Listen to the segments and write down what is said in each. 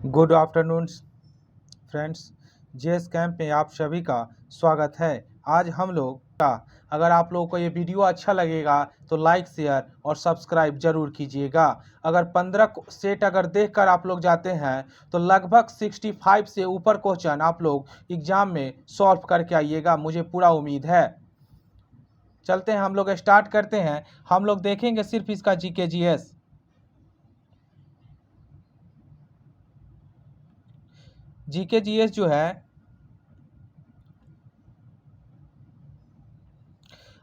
Good afternoon friends, JS camp में आप सभी का स्वागत है। आज हम लोग का अगर आप लोगों को ये वीडियो अच्छा लगेगा तो लाइक शेयर और सब्सक्राइब जरूर कीजिएगा। अगर 15 सेट अगर देखकर आप लोग जाते हैं तो लगभग 65 से ऊपर क्वेश्चन आप लोग एग्जाम में सॉल्व करके आइएगा, मुझे पूरा उम्मीद है। चलते हैं, हम लोग स्टार्ट करते हैं। हम लोग देखेंगे सिर्फ इसका जीके जीएस। जीके जीएस जो है,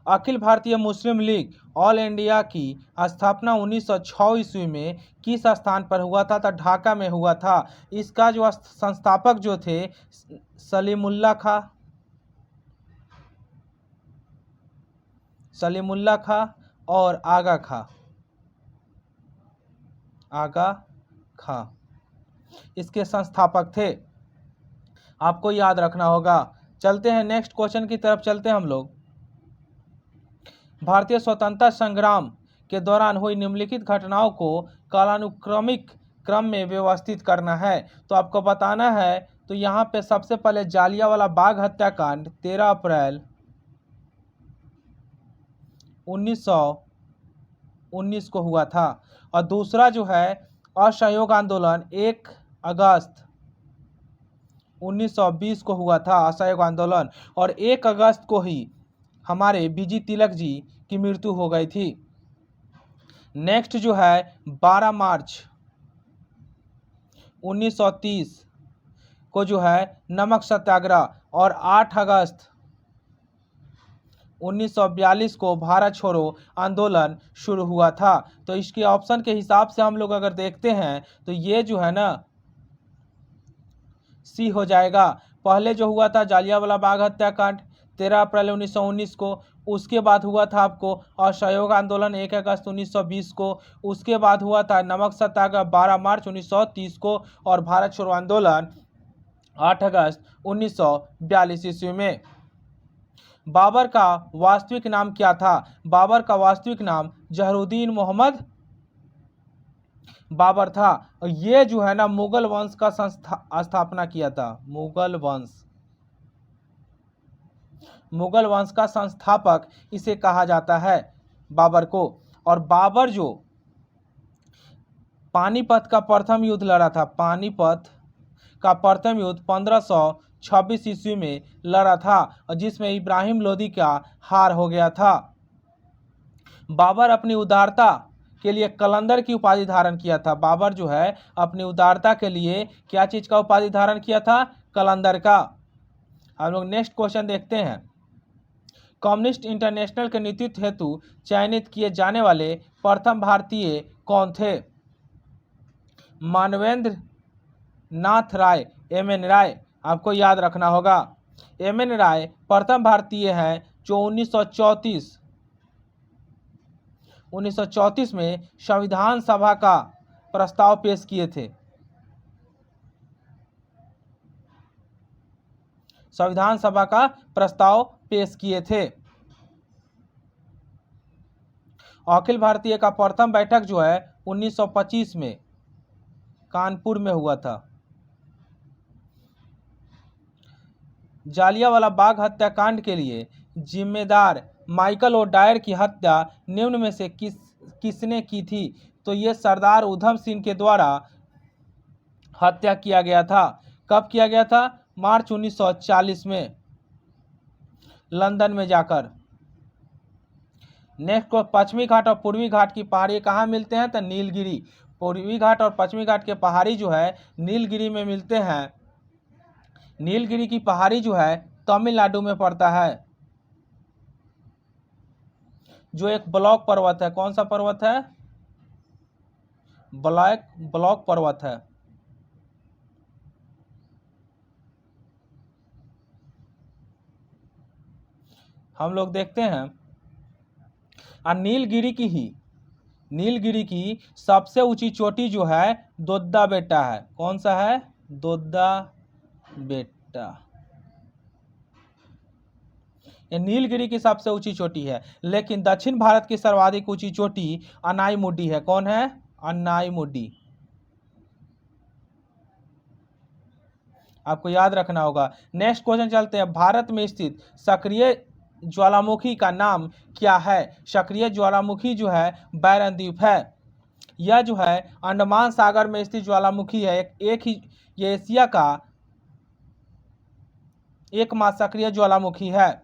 अखिल भारतीय मुस्लिम लीग ऑल इंडिया की स्थापना 1906 ईस्वी में किस स्थान पर हुआ था? तो ढाका में हुआ था। इसका जो संस्थापक जो थे सलीमुल्लाह खां और आगा खां इसके संस्थापक थे, आपको याद रखना होगा। चलते हैं नेक्स्ट क्वेश्चन की तरफ चलते हैं हम लोग। भारतीय स्वतंत्रता संग्राम के दौरान हुई निम्नलिखित घटनाओं को कालानुक्रमिक क्रम में व्यवस्थित करना है। तो आपको बताना है, तो यहाँ पे सबसे पहले जालियांवाला बाग हत्याकांड 13 अप्रैल 1919 को हुआ था। और दूसरा जो है असहयोग आंदोलन 1 अगस्त 1920 को हुआ था, असहयोग आंदोलन। और 1 अगस्त को ही हमारे बीजी तिलक जी की मृत्यु हो गई थी। नेक्स्ट जो है 12 मार्च 1930 को जो है नमक सत्याग्रह, और 8 अगस्त 1942 को भारत छोड़ो आंदोलन शुरू हुआ था। तो इसके ऑप्शन के हिसाब से हम लोग अगर देखते हैं तो ये जो है ना सी हो जाएगा। पहले जो हुआ था जालियांवाला बाग हत्याकांड 13 अप्रैल 1919 को, उसके बाद हुआ था आपको असहयोग आंदोलन 1 अगस्त 1920 को, उसके बाद हुआ था नमक सत्याग्रह 12 मार्च 1930 को, और भारत छोड़ो आंदोलन 8 अगस्त 1942 ईस्वी में। बाबर का वास्तविक नाम क्या था? बाबर का वास्तविक नाम जहरुद्दीन मोहम्मद बाबर था। और ये जो है ना मुगल वंश का स्थापना किया था। मुगल वंश का संस्थापक इसे कहा जाता है, बाबर को। और बाबर जो पानीपत का प्रथम युद्ध लड़ा था, पानीपत का प्रथम युद्ध 1526 ईस्वी में लड़ा था, और जिसमें इब्राहिम लोदी का हार हो गया था। बाबर अपनी उदारता के लिए कलंदर की उपाधि धारण किया था। बाबर जो है अपनी उदारता के लिए क्या चीज का उपाधि धारण किया था? कलंदर का। हम लोग नेक्स्ट क्वेश्चन देखते हैं। कम्युनिस्ट इंटरनेशनल के नेतृत्व हेतु चयनित किए जाने वाले प्रथम भारतीय कौन थे? मानवेंद्र नाथ राय, एम.एन. राय, आपको याद रखना होगा। एम.एन. राय प्रथम भारतीय हैं जो 1934 में संविधान सभा का प्रस्ताव पेश किए थे। संविधान सभा का प्रस्ताव पेश किए थे। अखिल भारतीय का प्रथम बैठक जो है 1925 में कानपुर में हुआ था। जालियांवाला बाग हत्याकांड के लिए जिम्मेदार माइकल ओडायर की हत्या निम्न में से किसने की थी? तो ये सरदार उधम सिंह के द्वारा हत्या किया गया था। कब किया गया था? मार्च 1940 में, लंदन में जाकर। नेक्स्ट को पश्चिमी घाट और पूर्वी घाट की पहाड़ी कहाँ मिलते हैं? तो नीलगिरी। पूर्वी घाट और पश्चिमी घाट के पहाड़ी जो है नीलगिरी में मिलते हैं। नीलगिरी की पहाड़ी जो है तमिलनाडु में पड़ता है, जो एक ब्लॉक पर्वत है। कौन सा पर्वत है? ब्लॉक पर्वत है। हम लोग देखते हैं, और नीलगिरी की सबसे ऊंची चोटी जो है दोद्दा बेट्टा है। कौन सा है? दोद्दा बेट्टा। ये नीलगिरी की सबसे ऊंची चोटी है। लेकिन दक्षिण भारत की सर्वाधिक ऊंची चोटी अनाईमुड्डी है। कौन है? अनाईमुड्डी। आपको याद रखना होगा। नेक्स्ट क्वेश्चन चलते हैं, भारत में स्थित सक्रिय ज्वालामुखी का नाम क्या है? सक्रिय ज्वालामुखी जो है बैरन द्वीप है। यह जो है अंडमान सागर में स्थित ज्वालामुखी है। एक ही ये एशिया का एकमात्र सक्रिय ज्वालामुखी है।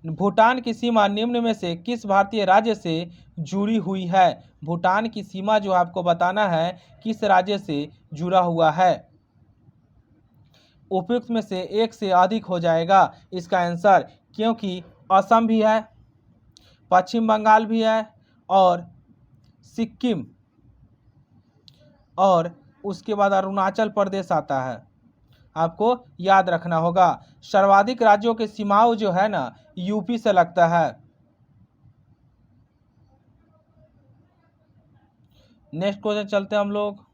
भूटान की सीमा निम्न में से किस भारतीय राज्य से जुड़ी हुई है? भूटान की सीमा जो आपको बताना है किस राज्य से जुड़ा हुआ है। उपयुक्त में से एक से अधिक हो जाएगा इसका आंसर, क्योंकि असम भी है, पश्चिम बंगाल भी है और सिक्किम और उसके बाद अरुणाचल प्रदेश आता है। आपको याद रखना होगा। सर्वाधिक राज्यों की सीमाओं जो है ना यूपी से लगता है। नेक्स्ट क्वेश्चन चलते हैं हम लोग,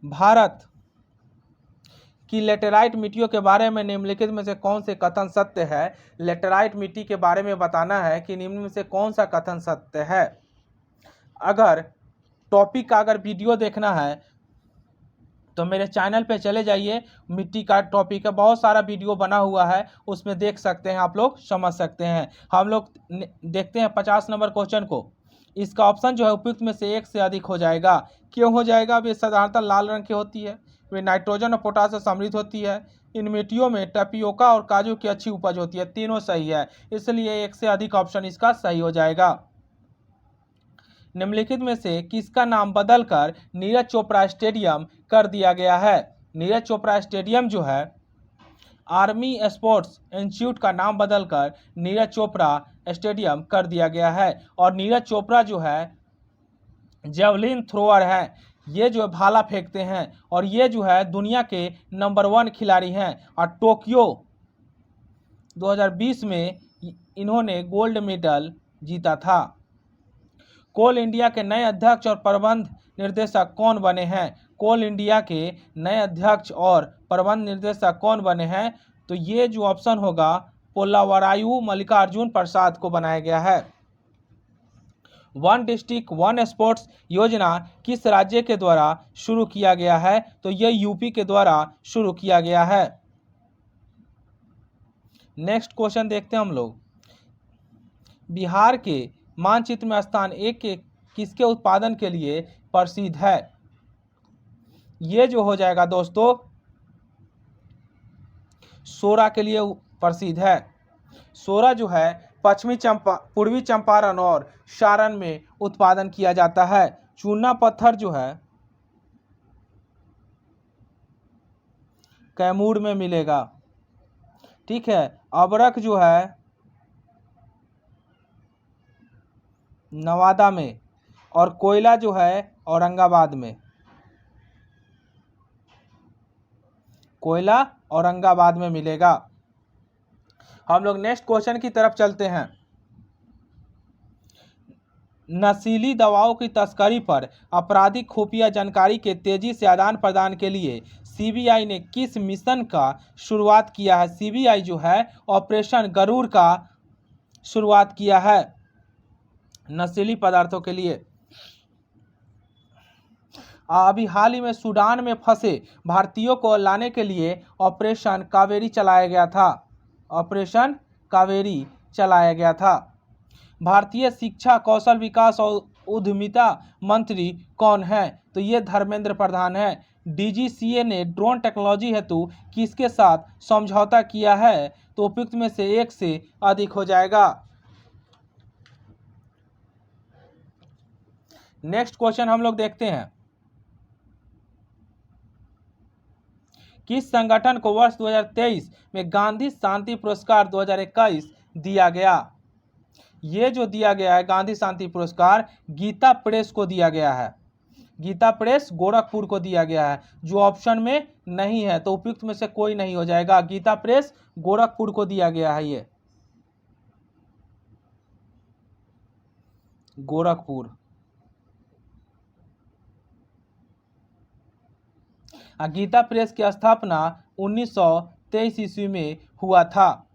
भारत की लेटेराइट मिट्टियों के बारे में निम्नलिखित में से कौन से कथन सत्य है? लेटेराइट मिट्टी के बारे में बताना है कि निम्न में से कौन सा कथन सत्य है। अगर टॉपिक का अगर वीडियो देखना है तो मेरे चैनल पे चले जाइए, मिट्टी का टॉपिक का बहुत सारा वीडियो बना हुआ है, उसमें देख सकते हैं, आप लोग समझ सकते हैं। हम लोग देखते हैं 50 नंबर क्वेश्चन को। इसका ऑप्शन जो है उपयुक्त में से एक से अधिक हो जाएगा। क्यों हो जाएगा? वे साधारणतः लाल रंग की होती है, वे नाइट्रोजन और पोटास से समृद्ध होती है, इन मिट्टियों में टपियोका और काजू की अच्छी उपज होती है। तीनों सही है, इसलिए एक से अधिक ऑप्शन इसका सही हो जाएगा। निम्नलिखित में से किसका नाम बदलकर नीरज चोपड़ा स्टेडियम कर दिया गया है? नीरज चोपड़ा स्टेडियम जो है आर्मी स्पोर्ट्स इंस्टीट्यूट का नाम बदलकर नीरज चोपड़ा स्टेडियम कर दिया गया है। और नीरज चोपड़ा जो है जेवलिन थ्रोअर है, ये जो भाला फेंकते हैं और ये जो है दुनिया के नंबर 1 खिलाड़ी हैं। और टोक्यो 2020 में इन्होंने गोल्ड मेडल जीता था। कोल इंडिया के नए अध्यक्ष और प्रबंध निर्देशक कौन बने हैं? कोल इंडिया के नए अध्यक्ष और प्रबंध निर्देशक कौन बने हैं? तो ये जो ऑप्शन होगा पोल्लावरायु मल्लिकार्जुन प्रसाद को बनाया गया है। वन डिस्ट्रिक्ट वन स्पोर्ट्स योजना किस राज्य के द्वारा शुरू किया गया है? तो ये यूपी के द्वारा शुरू किया गया है। नेक्स्ट क्वेश्चन देखते हैं हम लोग, बिहार के मानचित्र में स्थान 1 के किसके उत्पादन के लिए प्रसिद्ध है? ये जो हो जाएगा दोस्तों सोरा के लिए प्रसिद्ध है। सोरा जो है पूर्वी चंपारण और सारण में उत्पादन किया जाता है। चूना पत्थर जो है कैमूर में मिलेगा, ठीक है। अबरक जो है नवादा में और कोयला जो है औरंगाबाद में। कोयला औरंगाबाद में मिलेगा। हम लोग नेक्स्ट क्वेश्चन की तरफ चलते हैं। नशीली दवाओं की तस्करी पर आपराधिक खुफिया जानकारी के तेजी से आदान प्रदान के लिए सीबीआई ने किस मिशन का शुरुआत किया है? सीबीआई जो है ऑपरेशन गरुड़ का शुरुआत किया है नशीली पदार्थों के लिए। अभी हाल ही में सूडान में फंसे भारतीयों को लाने के लिए ऑपरेशन कावेरी चलाया गया था। ऑपरेशन कावेरी चलाया गया था। भारतीय शिक्षा कौशल विकास और उद्यमिता मंत्री कौन है? तो ये धर्मेंद्र प्रधान है। डीजीसीए ने ड्रोन टेक्नोलॉजी हेतु किसके साथ समझौता किया है? तो उपयुक्त में से एक से अधिक हो जाएगा। नेक्स्ट क्वेश्चन हम लोग देखते हैं, किस संगठन को वर्ष 2023 में गांधी शांति पुरस्कार 2021 दिया गया? ये जो दिया गया है गांधी शांति पुरस्कार गीता प्रेस को दिया गया है। गीता प्रेस गोरखपुर को दिया गया है, जो ऑप्शन में नहीं है, तो उपयुक्त में से कोई नहीं हो जाएगा। गीता प्रेस गोरखपुर को दिया गया है, ये गोरखपुर। गीता प्रेस की स्थापना 1923 ईस्वी में हुआ था।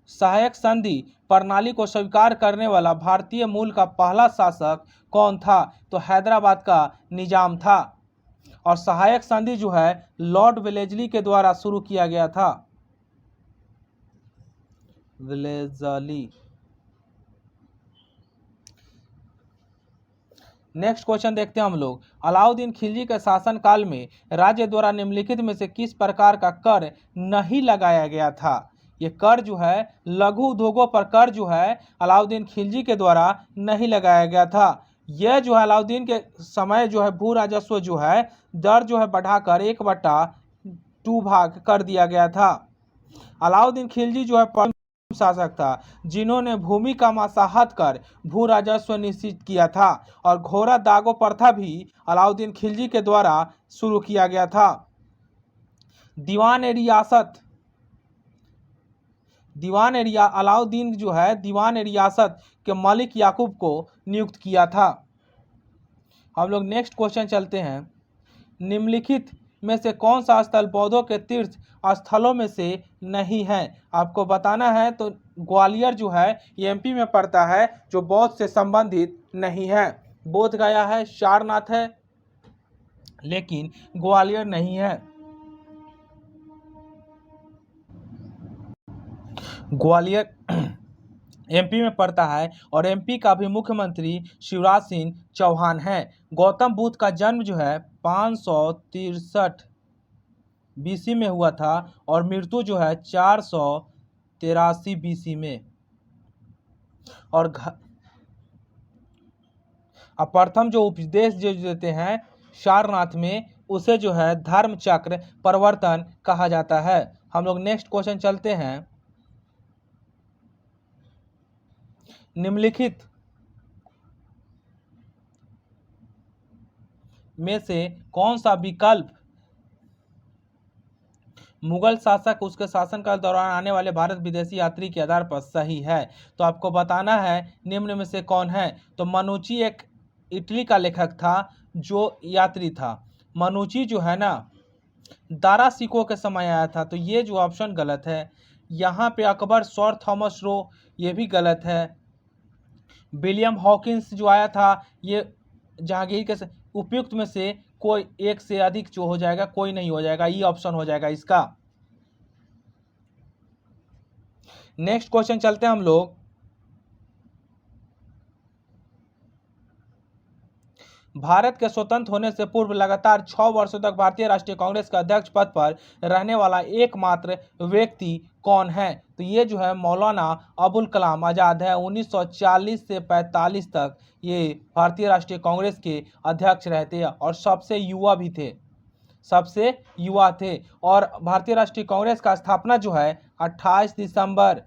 सहायक संधि प्रणाली को स्वीकार करने वाला भारतीय मूल का पहला शासक कौन था? तो हैदराबाद का निजाम था। और सहायक संधि जो है लॉर्ड वेलेस्ली के द्वारा शुरू किया गया था। वेलेस्ली। नेक्स्ट क्वेश्चन देखते हैं हम लोग। अलाउद्दीन खिलजी के शासन काल में राज्य द्वारा निम्नलिखित में से किस प्रकार का कर नहीं लगाया गया था? ये कर जो है लघु उद्योगों पर कर जो है अलाउद्दीन खिलजी के द्वारा नहीं लगाया गया था। यह जो है अलाउद्दीन के समय जो है भू राजस्व जो है दर जो है बढ़ाकर 1/2 भाग कर दिया गया था। अलाउद्दीन खिलजी जो है शासक था जिन्होंने भूमि का मसाहत कर भू राजस्व निश्चित किया था। और घोड़ा दागो प्रथा भी अलाउद्दीन खिलजी के द्वारा शुरू किया गया था। अलाउद्दीन जो है दीवान रियासत के मलिक याकूब को नियुक्त किया था। हम लोग नेक्स्ट क्वेश्चन चलते हैं। निम्नलिखित में से कौन सा स्थल बौद्धों के तीर्थ स्थलों में से नहीं है? आपको बताना है। तो ग्वालियर जो है ये एमपी में पड़ता है जो बौद्ध से संबंधित नहीं है। बोध गया है, सारनाथ है, लेकिन ग्वालियर नहीं है। ग्वालियर एमपी में पड़ता है और एमपी का भी मुख्यमंत्री शिवराज सिंह चौहान है। गौतम बुद्ध का जन्म जो है 563 बीसी में हुआ था और मृत्यु जो है 483 बीसी में। और प्रथम जो उपदेश जो देते हैं सारनाथ में उसे जो है धर्म चक्र प्रवर्तन कहा जाता है। हम लोग नेक्स्ट क्वेश्चन चलते हैं। निम्नलिखित में से कौन सा विकल्प मुगल शासक उसके शासनकाल दौरान आने वाले भारत विदेशी यात्री के आधार पर सही है? तो आपको बताना है निम्न में से कौन है। तो मनुची एक इटली का लेखक था जो यात्री था। मनुची जो है ना दारा सिकों के समय आया था, तो ये जो ऑप्शन गलत है। यहाँ पे अकबर, सर थॉमस रो, ये भी गलत है। विलियम हॉकिंस जो आया था ये जहांगीर के उपयुक्त में से कोई एक से अधिक जो हो जाएगा, कोई नहीं हो जाएगा, ये ऑप्शन हो जाएगा इसका। नेक्स्ट क्वेश्चन चलते हैं हम लोग। भारत के स्वतंत्र होने से पूर्व लगातार 6 वर्षों तक भारतीय राष्ट्रीय कांग्रेस के अध्यक्ष पद पर रहने वाला एकमात्र व्यक्ति कौन है? तो ये जो है मौलाना अबुल कलाम आज़ाद है। 1940 से 45 तक ये भारतीय राष्ट्रीय कांग्रेस के अध्यक्ष रहते हैं और सबसे युवा भी थे, सबसे युवा थे। और भारतीय राष्ट्रीय कांग्रेस का स्थापना जो है 28 दिसंबर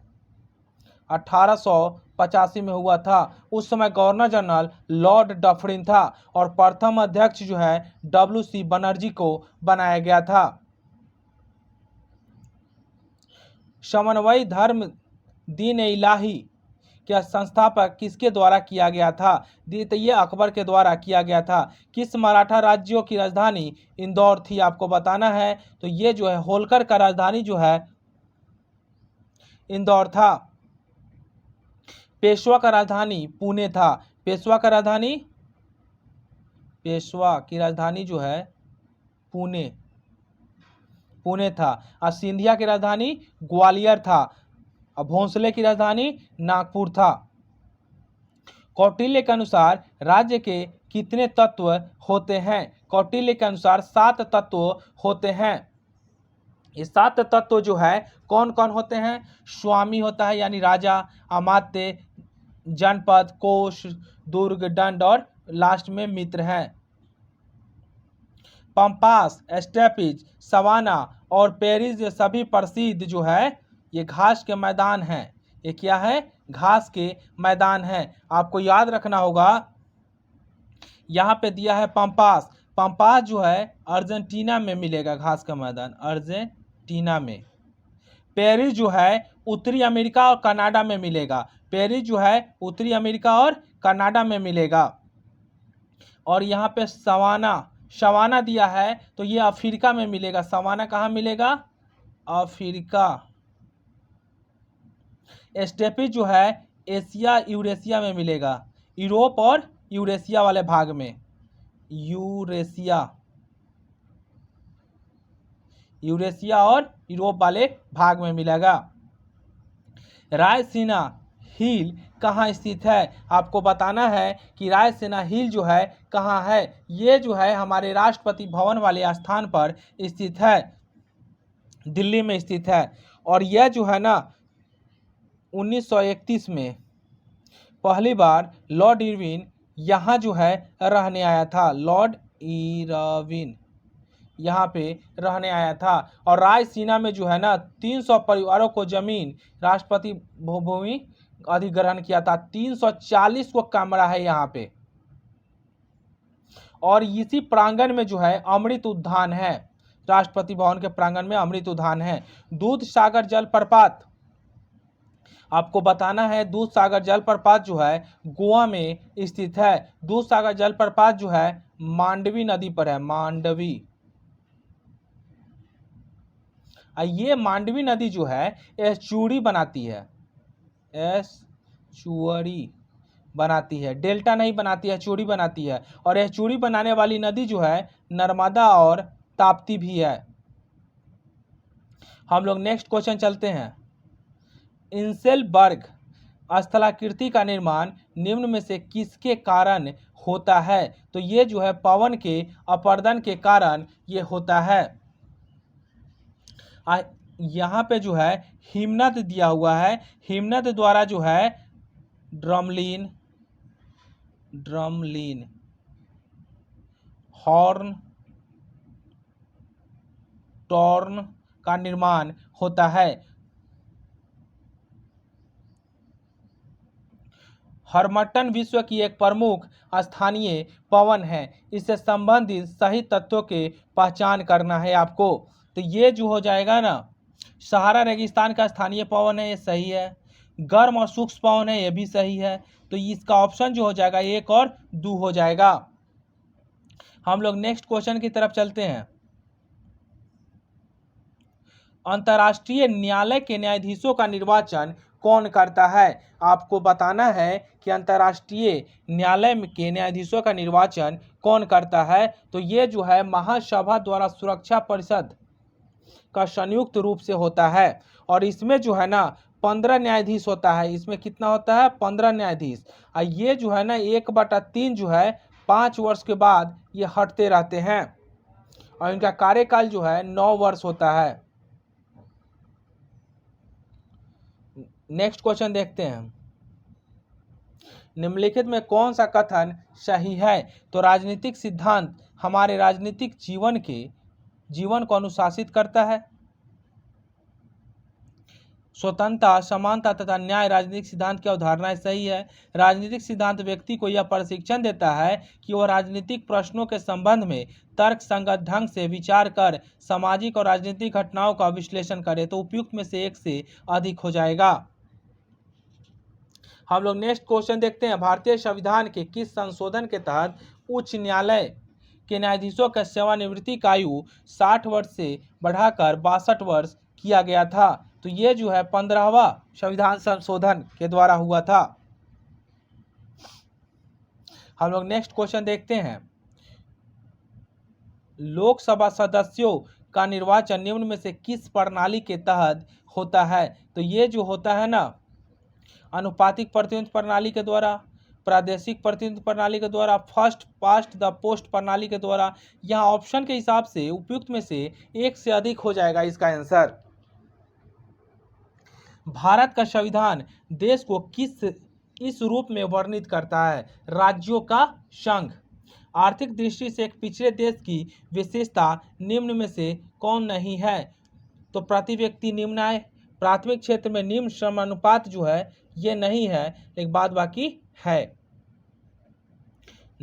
1885 में हुआ था। उस समय गवर्नर जनरल लॉर्ड डफरिन था और प्रथम अध्यक्ष जो है WC बनर्जी को बनाया गया था। समन्वय धर्म दीन इलाही के संस्थापक किसके द्वारा किया गया था? तो ये अकबर के द्वारा किया गया था। किस मराठा राज्यों की राजधानी इंदौर थी? आपको बताना है। तो ये जो है होलकर का राजधानी जो है इंदौर था। पेशवा का राजधानी पुणे था। पेशवा की राजधानी जो है पुणे था। और सिंधिया की राजधानी ग्वालियर था। और भोंसले की राजधानी नागपुर था। कौटिल्य के अनुसार राज्य के कितने तत्व होते हैं? कौटिल्य के अनुसार 7 तत्व होते हैं। ये 7 तत्व जो है कौन कौन होते हैं? स्वामी होता है यानी राजा, अमात्य, जनपद, कोष, दुर्ग, दंड और लास्ट में मित्र हैं। पंपास, स्टेपिज, सवाना और पेरिस ये सभी प्रसिद्ध जो है ये घास के मैदान हैं। ये क्या है? घास के मैदान हैं। आपको याद रखना होगा यहाँ पे दिया है पंपास। पंपास जो है अर्जेंटीना में मिलेगा घास का मैदान, अर्जेंटीना में। पेरिस जो है उत्तरी अमेरिका और कनाडा में मिलेगा। पेरिस जो है उत्तरी अमेरिका और कनाडा में मिलेगा। और यहाँ पे सवाना दिया है तो ये अफ्रीका में मिलेगा। सवाना कहाँ मिलेगा? अफ्रीका। स्टेपिज जो है एशिया यूरेशिया में मिलेगा, यूरोप और यूरेशिया वाले भाग में, यूरेशिया और यूरोप वाले भाग में मिलेगा। रायसीना हिल कहाँ स्थित है? आपको बताना है कि रायसीना हिल जो है कहाँ है। ये जो है हमारे राष्ट्रपति भवन वाले स्थान पर स्थित है, दिल्ली में स्थित है। और यह जो है ना 1931 में पहली बार लॉर्ड इरविन यहाँ जो है रहने आया था। लॉर्ड इरविन यहाँ पे रहने आया था। और रायसीना में जो है ना 300 परिवारों को जमीन राष्ट्रपति भूमि अधिग्रहण किया था। 340 को कमरा है यहाँ पे। और इसी प्रांगण में जो है अमृत उद्यान है, राष्ट्रपति भवन के प्रांगण में अमृत उद्यान है। दूध सागर जलप्रपात, आपको बताना है दूध सागर जलप्रपात जो है गोवा में स्थित है। दूध सागर जलप्रपात जो है मांडवी नदी पर है, मांडवी। ये मांडवी नदी जो है एस्चुरी बनाती है, एस्चुरी बनाती है, डेल्टा नहीं बनाती है, एस्चुरी बनाती है। और एस्चुरी बनाने वाली नदी जो है नर्मदा और ताप्ती भी है। हम लोग नेक्स्ट क्वेश्चन चलते हैं। इंसेलबर्ग स्थलाकृति का निर्माण निम्न में से किसके कारण होता है? तो ये जो है पवन के अपर्दन के कारण ये होता है। यहाँ पे जो है हिमनद दिया हुआ है, हिमनद द्वारा जो है ड्रमलिन, हॉर्न, टॉर्न का निर्माण होता है। हर्मटन विश्व की एक प्रमुख स्थानीय पवन है। इससे संबंधित सही तथ्यों के पहचान करना है आपको। तो ये जो हो जाएगा ना सहारा रेगिस्तान का स्थानीय पवन है, ये सही है। गर्म और सूक्ष्म पवन है, ये भी सही है। तो इसका ऑप्शन जो हो जाएगा 1 और 2 हो जाएगा। हम लोग नेक्स्ट क्वेश्चन की तरफ चलते हैं। अंतर्राष्ट्रीय न्यायालय के न्यायाधीशों का निर्वाचन कौन करता है? आपको बताना है कि अंतर्राष्ट्रीय न्यायालय के न्यायाधीशों का निर्वाचन कौन करता है। तो ये जो है महासभा द्वारा सुरक्षा परिषद का संयुक्त रूप से होता है। और इसमें जो है ना 15 न्यायाधीश होता है। इसमें कितना होता है? 15 न्यायाधीश। और ये जो है ना 1/3 जो है 5 वर्ष के बाद ये हटते रहते हैं। और इनका कार्यकाल जो है 9 वर्ष होता है। नेक्स्ट क्वेश्चन देखते हैं। निम्नलिखित में कौन सा कथन सही है? तो राजनीतिक सिद्धांत हमारे राजनीतिक जीवन को अनुशासित करता है। स्वतंत्रता, समानता तथा न्याय राजनीतिक सिद्धांत की अवधारणाएं सही है। राजनीतिक सिद्धांत व्यक्ति को यह प्रशिक्षण देता है कि वह राजनीतिक प्रश्नों के संबंध में तर्क संगत ढंग से विचार कर सामाजिक और राजनीतिक घटनाओं का विश्लेषण करे। तो उपयुक्त में से 1 से अधिक हो जाएगा। हम लोग नेक्स्ट क्वेश्चन देखते हैं। भारतीय संविधान के किस संशोधन के तहत उच्च न्यायालय के न्यायाधीशों का सेवानिवृत्ति का आयु 60 वर्ष से बढ़ाकर 62 वर्ष किया गया था? तो ये जो है 15वां संविधान संशोधन के द्वारा हुआ था। हम लोग नेक्स्ट क्वेश्चन देखते हैं। लोकसभा सदस्यों का निर्वाचन निम्न में से किस प्रणाली के तहत होता है? तो ये जो होता है ना अनुपातिक प्रतिनिधित्व प्रणाली के द्वारा, प्रादेशिक प्रतिनिधित्व प्रणाली के द्वारा, फर्स्ट पास्ट द पोस्ट प्रणाली के द्वारा। यहाँ ऑप्शन के हिसाब से उपयुक्त में से 1 से अधिक हो जाएगा इसका आंसर। भारत का संविधान देश को इस रूप में वर्णित करता है? राज्यों का संघ। आर्थिक दृष्टि से एक पिछड़े देश की विशेषता निम्न में से कौन नहीं है? तो प्रति व्यक्ति निम्न आय। प्राथमिक क्षेत्र में निम्न श्रम अनुपात जो है ये नहीं है, लेकिन बाद बाकी है।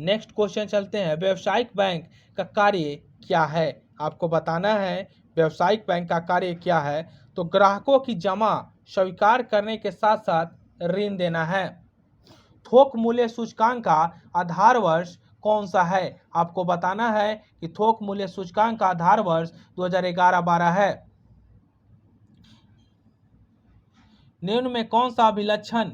नेक्स्ट क्वेश्चन चलते हैं। व्यावसायिक बैंक का कार्य क्या है? आपको बताना है व्यावसायिक बैंक का कार्य क्या है। तो ग्राहकों की जमा स्वीकार करने के साथ साथ ऋण देना है। थोक मूल्य सूचकांक का आधार वर्ष कौन सा है? आपको बताना है कि थोक मूल्य सूचकांक का आधार वर्ष 2011-12 है। निम्न में कौन सा अभिलक्षण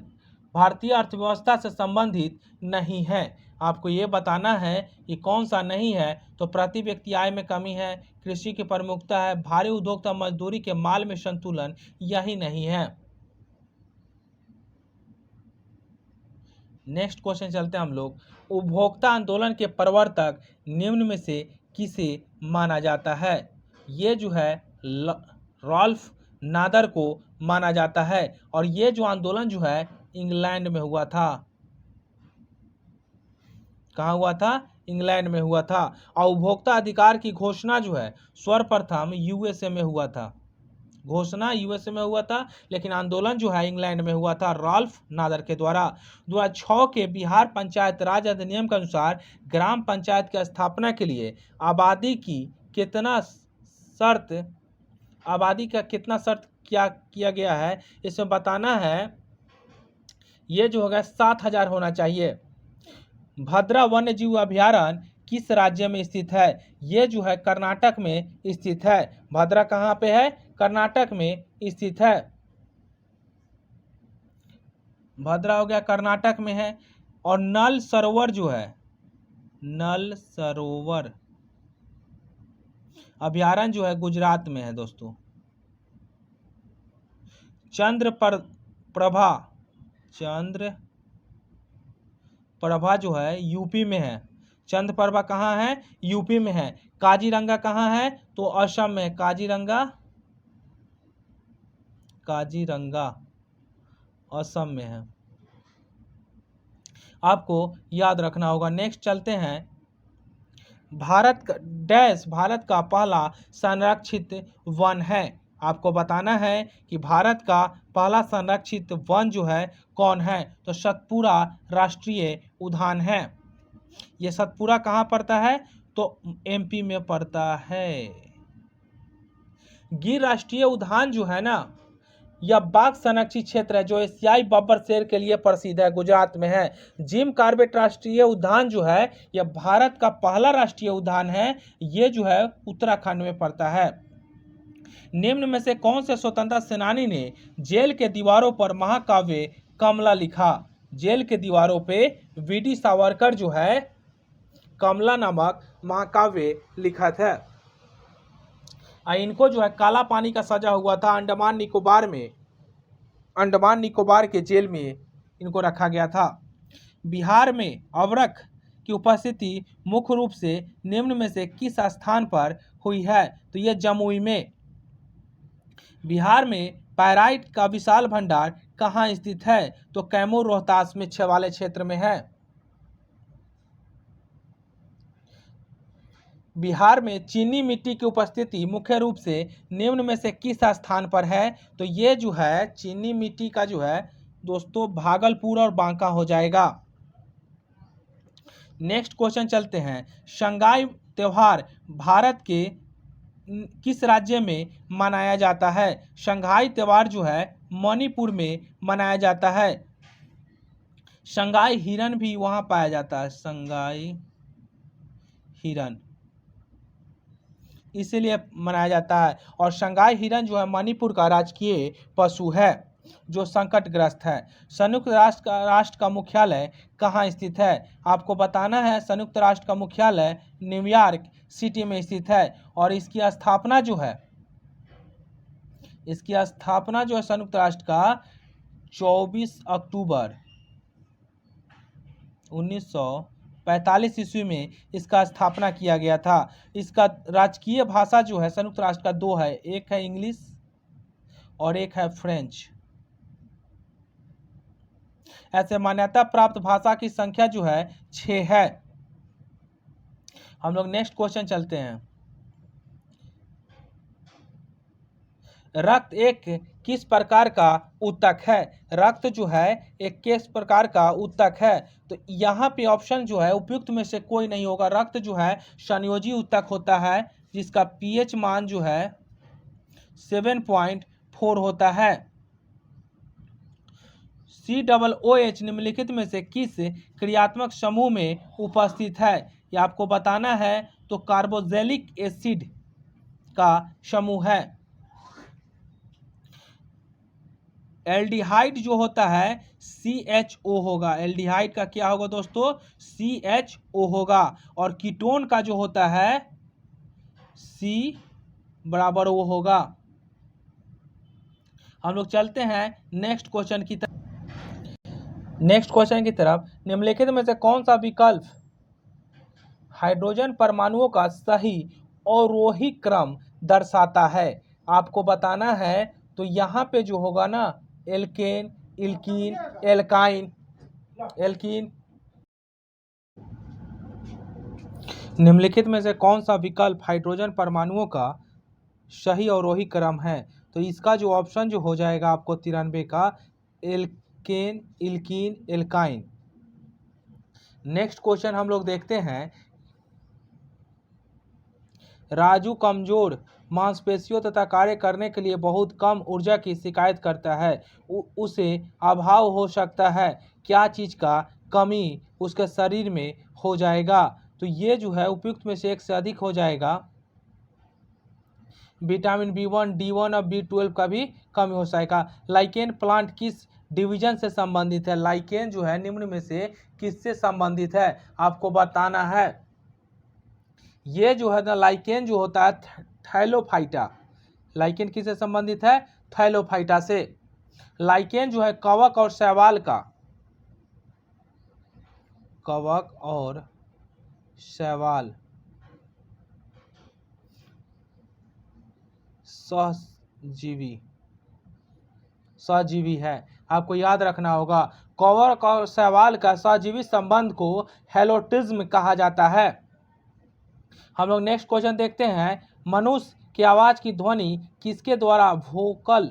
भारतीय अर्थव्यवस्था से संबंधित नहीं है? आपको ये बताना है कि कौन सा नहीं है। तो प्रति व्यक्ति आय में कमी है, कृषि की प्रमुखता है, भारी उद्योग तथा मजदूरी के माल में संतुलन, यही नहीं है। नेक्स्ट क्वेश्चन चलते हैं हम लोग। उपभोक्ता आंदोलन के प्रवर्तक निम्न में से किसे माना जाता है? ये जो है रॉल्फ नादर को माना जाता है और ये जो आंदोलन जो है इंग्लैंड में हुआ था। कहाँ हुआ था? इंग्लैंड में हुआ था। और उपभोक्ता अधिकार की घोषणा जो है सर्वप्रथम यूएसए में हुआ था। घोषणा यूएसए में हुआ था, लेकिन आंदोलन जो है इंग्लैंड में हुआ था रॉल्फ नादर के द्वारा। 2006 के बिहार पंचायत राज अधिनियम के अनुसार ग्राम पंचायत की स्थापना के लिए आबादी का कितना शर्त क्या किया गया है, इसमें बताना है। ये जो होगा 7,000 होना चाहिए। भद्रा वन्य जीव अभयारण्य किस राज्य में स्थित है? ये जो है कर्नाटक में स्थित है। भद्रा कहाँ पे है? कर्नाटक में स्थित है। भद्रा हो गया कर्नाटक में है। और नल सरोवर जो है, नल सरोवर अभयारण्य जो है गुजरात में है दोस्तों। चंद्रप्रभा जो है यूपी में है। चंद्रप्रभा कहाँ है? यूपी में है। काजीरंगा कहाँ है? तो असम में है। काजीरंगा असम में है। आपको याद रखना होगा। नेक्स्ट चलते हैं। भारत का पहला संरक्षित वन है। आपको बताना है कि भारत का पहला संरक्षित वन जो है कौन है? तो सतपुड़ा राष्ट्रीय उद्यान है। ये सतपुड़ा कहाँ पड़ता है? तो एमपी में पड़ता है। गिर राष्ट्रीय उद्यान जो है ना, यह बाघ संरक्षित क्षेत्र है जो एशियाई बब्बर शेर के लिए प्रसिद्ध है, गुजरात में है। जिम कॉर्बेट राष्ट्रीय उद्यान जो है यह भारत का पहला राष्ट्रीय उद्यान है। ये जो है उत्तराखंड में पड़ता है। निम्न में से कौन से स्वतंत्रता सेनानी ने जेल के दीवारों पर महाकाव्य कमला लिखा? जेल के दीवारों पे वीडी सावरकर जो है कमला नामक महाकाव्य लिखा था। इनको जो है काला पानी का सजा हुआ था अंडमान निकोबार के जेल में इनको रखा गया था। बिहार में अवरख की उपस्थिति मुख्य रूप से निम्न में से किस स्थान पर हुई है? तो यह जमुई में। बिहार में पाइराइट का विशाल भंडार कहाँ स्थित है? तो कैमूर रोहतास में वाले क्षेत्र में है। बिहार में चीनी मिट्टी की उपस्थिति मुख्य रूप से निम्न में से किस स्थान पर है? तो ये जो है चीनी मिट्टी का जो है दोस्तों भागलपुर और बांका हो जाएगा। नेक्स्ट क्वेश्चन चलते हैं। शंघाई त्योहार भारत के किस राज्य में मनाया जाता है? शंघाई त्योहार जो है मणिपुर में मनाया जाता है। शंघाई हिरन भी वहां पाया जाता है। शंघाई हिरन इसीलिए मनाया जाता है। और शंघाई हिरन जो है मणिपुर का राजकीय पशु है जो संकटग्रस्त है। संयुक्त राष्ट्र का मुख्यालय कहाँ स्थित है? आपको बताना है। संयुक्त राष्ट्र का मुख्यालय न्यूयॉर्क सिटी में स्थित है। और इसकी स्थापना जो है संयुक्त राष्ट्र का 24 अक्टूबर 1945 ईस्वी में इसका स्थापना किया गया था। इसका राजकीय भाषा जो है संयुक्त राष्ट्र का 2 है, एक है इंग्लिश और एक है फ्रेंच। ऐसे मान्यता प्राप्त भाषा की संख्या जो है 6 है। हम लोग नेक्स्ट क्वेश्चन चलते हैं। रक्त एक किस प्रकार का ऊतक है? रक्त जो है एक किस प्रकार का ऊतक है? तो यहाँ पे ऑप्शन जो है उपयुक्त में से कोई नहीं होगा। रक्त जो है संयोजी ऊतक होता है जिसका पीएच मान जो है 7.4 होता है। COOH निम्नलिखित में से किस क्रियात्मक समूह में उपस्थित है? ये आपको बताना है। तो कार्बोक्सिलिक एसिड का समूह है। एल्डिहाइड जो होता है CHO होगा। एल्डिहाइड का क्या होगा दोस्तों? CHO होगा। और कीटोन का जो होता है C बराबर O होगा। हम लोग चलते हैं नेक्स्ट क्वेश्चन की तरफ। निम्नलिखित में से कौन सा विकल्प हाइड्रोजन परमाणुओं का सही अवरोही क्रम दर्शाता है? आपको बताना है। तो यहाँ पे जो होगा ना, एल्केन, इल्कीन, एल्कीन। निम्नलिखित में से कौन सा विकल्प हाइड्रोजन परमाणुओं का सही अवरोही क्रम है? तो इसका जो ऑप्शन जो हो जाएगा आपको 93 का, एल्केन, इल्कीन, एल्काइन। नेक्स्ट क्वेश्चन हम लोग देखते हैं। राजू कमजोर मांसपेशियों तथा कार्य करने के लिए बहुत कम ऊर्जा की शिकायत करता है। उसे अभाव हो सकता है। क्या चीज का कमी उसके शरीर में हो जाएगा? तो ये जो है उपयुक्त में से एक से अधिक हो जाएगा। विटामिन B1, D1 और B12 का भी कमी हो जाएगा। लाइकेन प्लांट किस डिवीजन से संबंधित है? लाइकेन जो है निम्न में से किससे संबंधित है? आपको बताना है। ये जो है ना, लाइकेन जो होता है थैलोफाइटा। लाइकेन किससे संबंधित है? थैलोफाइटा से। लाइकेन जो है कवक और शैवाल का, कवक और शैवाल सहजीवी है। आपको याद रखना होगा, कवक और शैवाल का सहजीवी संबंध को हेलोटिज्म कहा जाता है। हम लोग नेक्स्ट क्वेश्चन देखते हैं। मनुष्य की आवाज की ध्वनि किसके द्वारा वोकल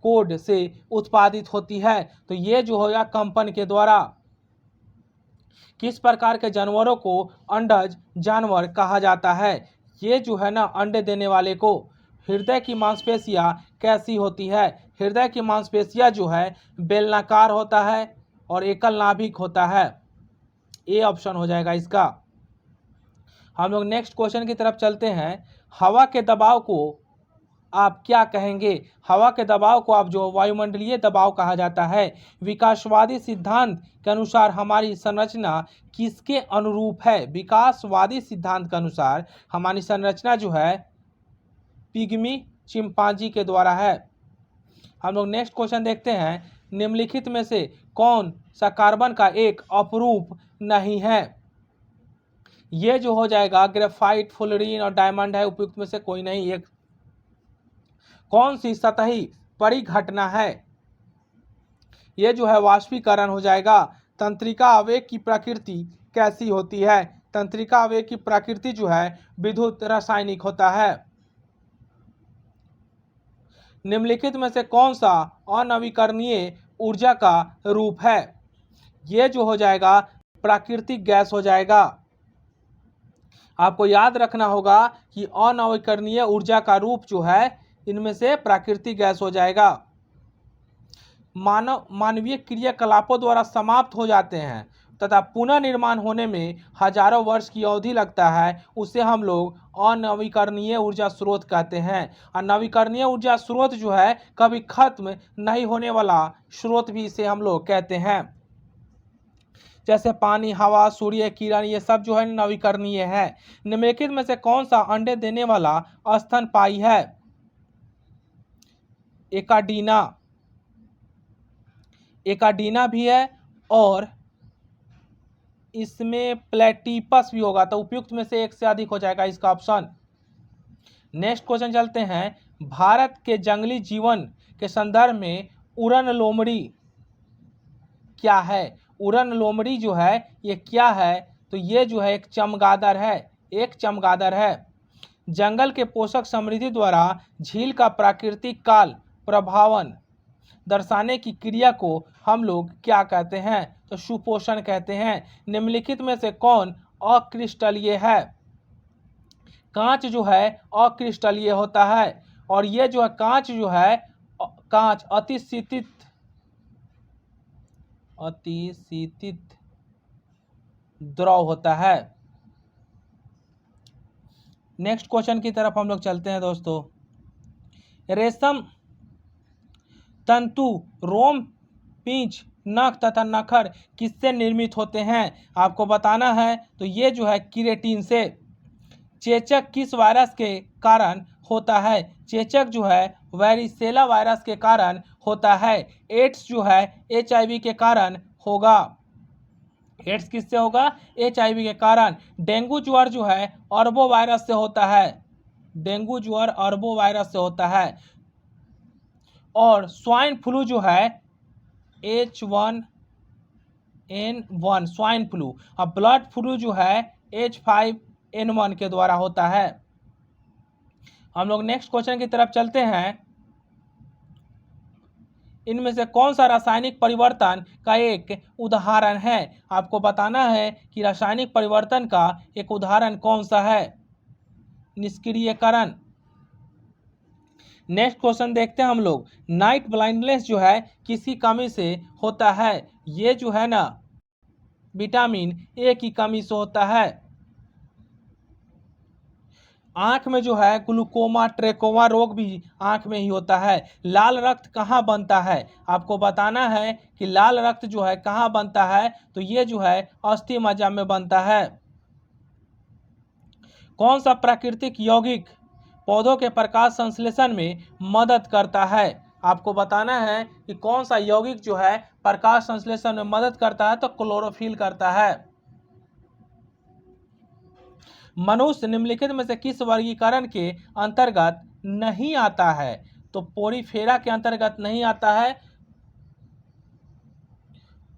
कोड से उत्पादित होती है? तो ये जो होगा कंपन के द्वारा। किस प्रकार के जानवरों को अंडज जानवर कहा जाता है? ये जो है ना, अंडे देने वाले को। हृदय की मांसपेशियां कैसी होती है? हृदय की मांसपेशियां जो है बेलनाकार होता है और एकल नाभिक होता है। ए ऑप्शन हो जाएगा इसका। हम लोग नेक्स्ट क्वेश्चन की तरफ चलते हैं। हवा के दबाव को आप क्या कहेंगे? हवा के दबाव को आप जो वायुमंडलीय दबाव कहा जाता है। विकासवादी सिद्धांत के अनुसार हमारी संरचना किसके अनुरूप है? विकासवादी सिद्धांत के अनुसार हमारी संरचना जो है पिग्मी चिंपांजी के द्वारा है। हम लोग नेक्स्ट क्वेश्चन देखते हैं। निम्नलिखित में से कौन सा कार्बन का एक अपरूप नहीं है? ये जो हो जाएगा ग्रेफाइट, फ्लोरीन और डायमंड है। उपयुक्त में से कोई नहीं। एक कौन सी सतही परिघटना है? ये जो है वाष्पीकरण हो जाएगा। तंत्रिका आवेग की प्रकृति कैसी होती है? तंत्रिका आवेग की प्रकृति जो है विद्युत रासायनिक होता है। निम्नलिखित में से कौन सा अनवीकरणीय ऊर्जा का रूप है? ये जो हो जाएगा प्राकृतिक गैस हो जाएगा। आपको याद रखना होगा कि अनवीकरणीय ऊर्जा का रूप जो है इनमें से प्राकृतिक गैस हो जाएगा। मानवीय क्रियाकलापों द्वारा समाप्त हो जाते हैं तथा पुनः निर्माण होने में हजारों वर्ष की अवधि लगता है, उसे हम लोग अनवीकरणीय ऊर्जा स्रोत कहते हैं। और नवीकरणीय ऊर्जा स्रोत जो है कभी खत्म नहीं होने वाला स्रोत भी इसे हम लोग कहते हैं। जैसे पानी, हवा, सूर्य किरण, ये सब जो है नवीकरणीय है। निम्नलिखित में से कौन सा अंडे देने वाला स्तनपायी है? एकाडीना भी है और इसमें प्लेटिपस भी होगा। तो उपयुक्त में से एक से अधिक हो जाएगा इसका ऑप्शन। नेक्स्ट क्वेश्चन चलते हैं। भारत के जंगली जीवन के संदर्भ में उड़न लोमड़ी क्या है? उड़न लोमड़ी जो है ये क्या है? तो ये जो है एक चमगादड़ है। जंगल के पोषक समृद्धि द्वारा झील का प्राकृतिक काल प्रभावन दर्शाने की क्रिया को हम लोग क्या कहते हैं? तो सुपोषण कहते हैं। निम्नलिखित में से कौन अक्रिस्टलीय है? कांच जो है अक्रिस्टलीय होता है और ये जो है कांच जो है कांच अतिशीतित द्रव होता है। नेक्स्ट क्वेश्चन की तरफ हम लोग चलते हैं दोस्तों। रेशम तंतु, रोम, पींछ, नख तथा नखर किससे निर्मित होते हैं? आपको बताना है। तो ये जो है केराटिन से। चेचक किस वायरस के कारण होता है? चेचक जो है वैरिसेला वायरस के कारण होता है। एड्स जो है HIV के कारण होगा। एड्स किससे होगा? HIV के कारण। डेंगू ज्वर जो है अरबो वायरस से होता है। डेंगू ज्वर अरबो वायरस से होता है। और स्वाइन फ्लू जो है H1N1 स्वाइन फ्लू। अब ब्लड फ्लू जो है H5N1 के द्वारा होता है। हम लोग नेक्स्ट क्वेश्चन की तरफ चलते हैं। इनमें से कौन सा रासायनिक परिवर्तन का एक उदाहरण है? आपको बताना है कि रासायनिक परिवर्तन का एक उदाहरण कौन सा है। निष्क्रियकरण। नेक्स्ट क्वेश्चन देखते हैं हम लोग। नाइट ब्लाइंडनेस जो है किसकी कमी से होता है? ये जो है ना विटामिन ए की कमी से होता है। आंख में जो है ग्लूकोमा ट्रेकोमा रोग भी आंख में ही होता है। लाल रक्त कहाँ बनता है? आपको बताना है कि लाल रक्त जो है कहाँ बनता है। तो ये जो है अस्थि मज्जा में बनता है। कौन सा प्राकृतिक यौगिक पौधों के प्रकाश संश्लेषण में मदद करता है? आपको बताना है कि कौन सा यौगिक जो है प्रकाश संश्लेषण में मदद करता है। तो क्लोरोफिल करता है। मनुष्य निम्नलिखित में से किस वर्गीकरण के अंतर्गत नहीं आता है? तो पोरीफेरा के अंतर्गत नहीं आता है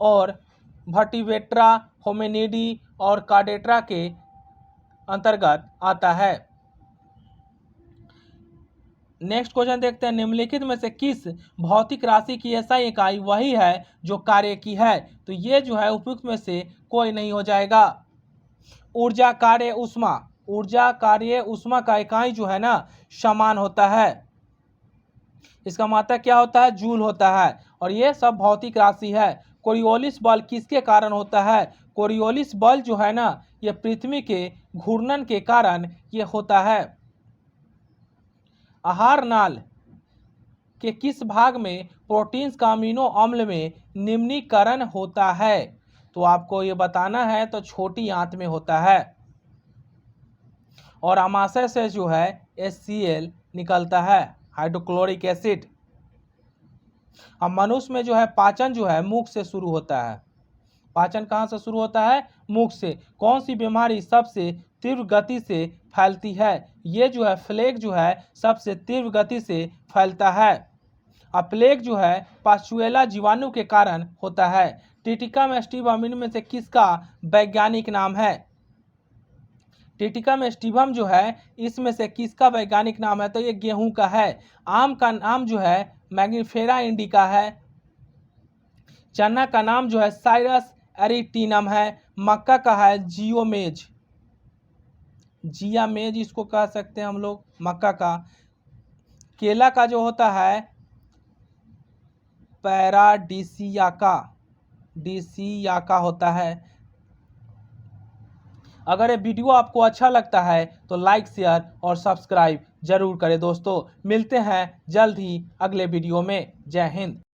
और वर्टिब्रेटा, होमिनिडी और कार्डेटा के अंतर्गत आता है। नेक्स्ट क्वेश्चन देखते हैं। निम्नलिखित में से किस भौतिक राशि की SI इकाई वही है जो कार्य की है? तो ये जो है उपयुक्त में से कोई नहीं हो जाएगा। ऊर्जा कार्य ऊष्मा। ऊर्जा कार्य ऊष्मा का इकाई जो है ना समान होता है। इसका मात्रा क्या होता है? जूल होता है। और ये सब भौतिक राशि है। कोरियोलिस बल किसके कारण होता है? कोरियोलिस बल जो है ना ये पृथ्वी के घूर्णन के कारण ये होता है। आहार नाल के किस भाग में प्रोटीन्स का अमीनो अम्ल में निम्नीकरण होता है? तो आपको ये बताना है। तो छोटी आंत में होता है। और अमाशय से जो है HCl निकलता है, हाइड्रोक्लोरिक एसिड। अब मनुष्य में जो है पाचन जो है मुख से शुरू होता है। पाचन कहाँ से शुरू होता है? मुख से। कौन सी बीमारी सबसे तीव्र गति से फैलती है? ये जो है प्लेग जो है सबसे तीव्र गति से फैलता है। अब प्लेग जो है पास्चुएला जीवाणु के कारण होता है। टिटिकम एस्टिवम इनमें से किसका वैज्ञानिक नाम है? टिटिकम एस्टिवम जो है इसमें से किसका वैज्ञानिक नाम है? तो ये गेहूं का है। आम का नाम जो है मैग्नीफेरा इंडिका है। चना का नाम जो है साइरस एरिटिनम है। मक्का का है जियोमेज, जियामेज इसको कह सकते हैं हम लोग मक्का का। केला का जो होता है पैराडिसियाका, डिसियाका होता है। अगर ये वीडियो आपको अच्छा लगता है तो लाइक शेयर और सब्सक्राइब जरूर करें दोस्तों। मिलते हैं जल्द ही अगले वीडियो में। जय हिंद।